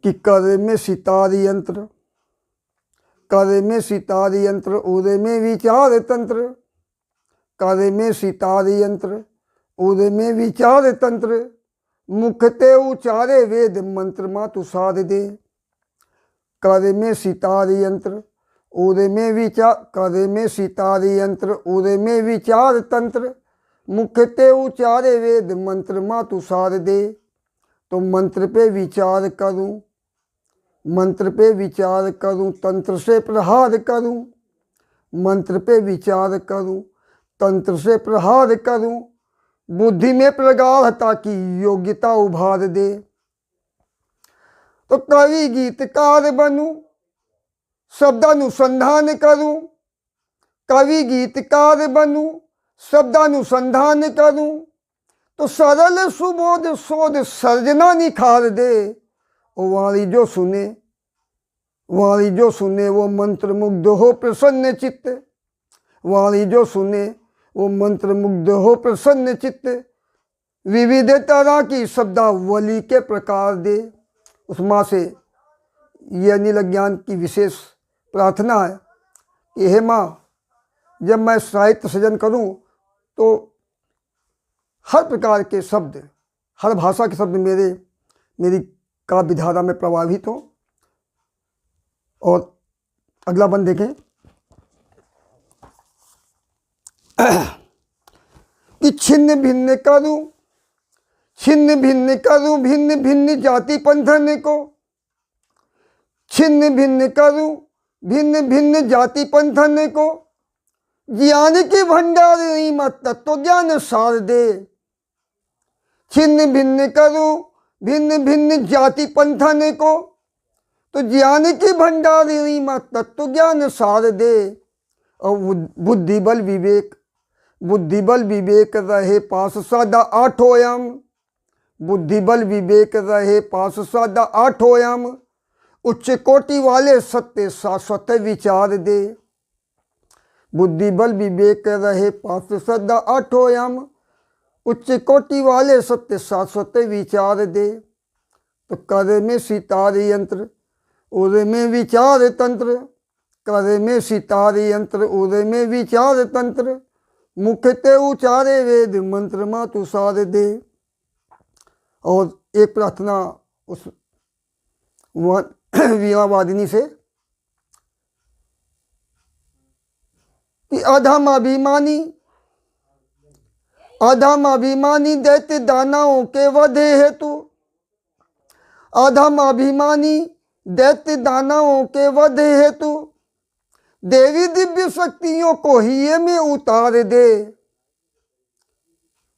कि करे में सितार यंत्र, करे में सितार यंत्र उदय में विचार तंत्र, करे में सितार यंत्र उदय में विचार तंत्र, मुखते उचारे वेद मंत्र मातु साध दे। करे में सितार यंत्र उदय में विचार, करे में सितार यंत्र उदय में विचार तंत्र, मुखते उचारे वेद मंत्र मातु साध दे। तो मंत्र पे विचार करूं, मंत्र पे विचार करूं, तंत्र से प्रहार करूं, मंत्र पे विचार करूं, तंत्र से प्रहार करूं, बुद्धि में प्रगाढ़ता की योग्यता उभार दे। तो कवि गीतकार बनूं, शब्दानुसंधान करूं, कवि गीतकार बनूं, शब्दानुसंधान करूं, तो सरल सुबोध शोध सर्जना निखार दे। वाणी जो सुने, वाणी जो सुने वो मंत्र मुग्ध हो प्रसन्न चित्त, वाणी जो सुने वो मंत्र मुग्ध हो प्रसन्न चित्त, विविध तरह की शब्दावली के प्रकार दे। उस माँ से ये अनिल ज्ञान की विशेष प्रार्थना है कि हे माँ, जब मैं साहित्य सृजन करूं तो हर प्रकार के शब्द, हर भाषा के शब्द मेरी काव्य धारा में प्रभावित हो। और अगला बंद देखें कि छिन्न भिन्न करूं, छिन्न भिन्न करूं भिन्न भिन्न जाति पंथन को, छिन्न भिन्न करूं भिन्न भिन्न जाति पंथन को, ज्ञान के भंडार मत तत्व ज्ञान सार दे। छिन्न भिन्न करूं भिन्न भिन्न जाति पंथन को, तो ज्ञान के भंडार मत तत्व ज्ञान सार दे। और बुद्धि बल विवेक, बुद्धि बल विवेक रहे पास सदा आठों यम, बुद्धि बल विवेक रहे पास सदा आठों यम, उच्च कोटि वाले सत्य शाश्वत विचार दे। बुद्धि बल विवेक रहे पास सदा आठों यम, उच्च कोटि वाले सत्य शाश्वत विचार दे। तो करे में सितार यंत्र उदय में विचार तंत्र, करे में सितार यंत्र उदय में विचार तंत्र, मुखते उचारे वेद मंत्र मातु साध दे। और एक प्रार्थना उस वीणा वादिनी से कि अधम अभिमानी, अधम अभिमानी दैत्य दानवों के वधे हेतु, अधम अभिमानी दैत्य दानवों के वधे हेतु, देवी दिव्य शक्तियों को ही में उतार दे।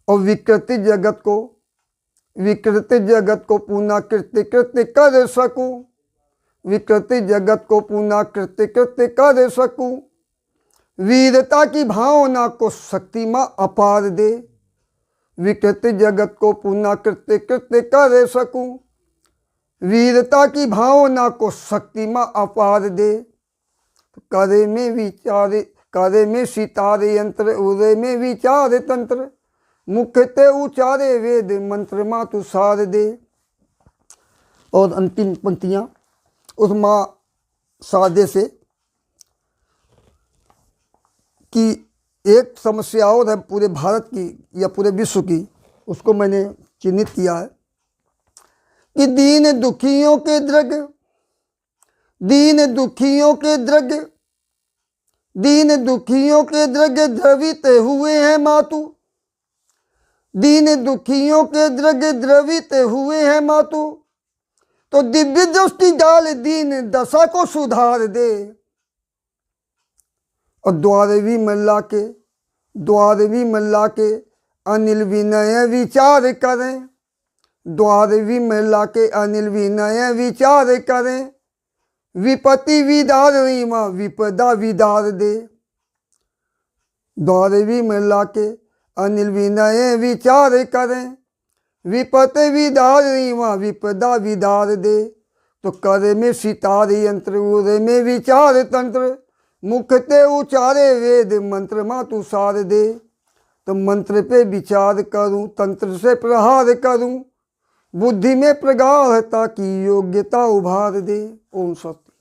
और विकृत जगत को, विकृत जगत को पुनः कृत्य कृत्य कर सकूं, विकृत जगत को पुनः कृत्य कृत्य कर सकूं, वीरता की भावना को शक्ति मां अपार दे। विकृत जगत को पुनः कृत्य कृत्य कर सकूं, वीरता की भावना को शक्ति मां अपार दे। करे में विचार, करे में सितार यंत्र उदय में विचार तंत्र, मुखते उचारे वेद मंत्र मातु सार दे। और अंतिम पंक्तियां उस माँ सादे से कि एक समस्या और है पूरे भारत की या पूरे विश्व की, उसको मैंने चिन्हित किया है कि दीन दुखियों के द्रग, दीन दुखियों के द्रग, दीन दुखियों के द्रग द्रवित हुए हैं मातु, दीन दुखियों के द्रग द्रवित हुए हैं मातु, तो दिव्य दृष्टि डाल दीन दशा को सुधार दे। और द्वारवी मल्ला के, द्वारवी मल्ला के अनिल विनय विचार करें, द्वारवी मल्ला के अनिल विनय विचार करें, विपत्ति विदार रीमा विपदा विदार दे। द्वारवी मल्ला के अनिल विनय विचार करें, विपत्ति विदार रीमा विपदा विदार दे। तो करे में सितार यंत्र उदय में विचार तंत्र, मुखते उचारे वेद मंत्र मातु सार दे। तो मंत्र पे विचार करूं, तंत्र से प्रहार करूं, बुद्धि में प्रगाढ़ता की योग्यता उभार दे। ओम सत्य।